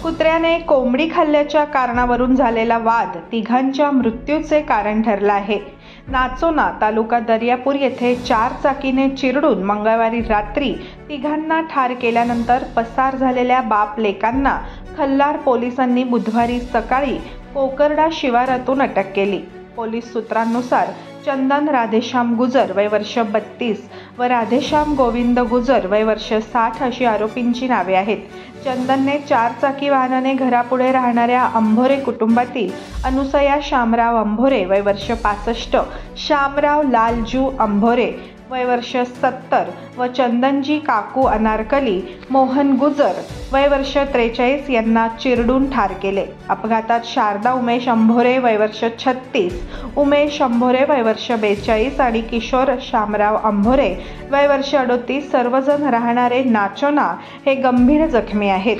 कुत्र्याने कोंबडी खाल्ल्याच्या कारणावरून झालेला वाद तिघांच्या मृत्यूचे कारण ठरला आहे। नाचोना तालुका दर्यापूर येथे 4 चाकीने चिरडून मंगळवारी रात्री तिघांना ठार केल्यानंतर पसार झालेल्या बाप लेकांना खल्लार पोलिसांनी बुधवारी सकाळी कोकरडा शिवारातून अटक केली। पोलीस सूत्रांनुसार चंदन राधेश्याम गुजर वय वर्ष 32 व राधेश्याम गोविंद गुजर वय वर्ष 60 अशी आरोपींची नावे आहेत। चंदनने 4 चाकी वाहनाने घरापुढे राहणाऱ्या अंभोरे कुटुंबातील अनुसया शामराव अंभोरे वय वर्ष 65, शामराव लालजू अंभोरे वय वर्ष 70 व चंदनजी काकू अनारकली मोहन गुजर वय वर्ष 43 यांना चिरडून ठार केले। अपघातात शारदा उमेश अंभोरे वय वर्ष 36, उमेश अंभोरे वय वर्ष 42 आणि किशोर शामराव अंभोरे वय वर्ष 38 सर्वजण राहणारे नाचोना हे गंभीर जखमी आहेत।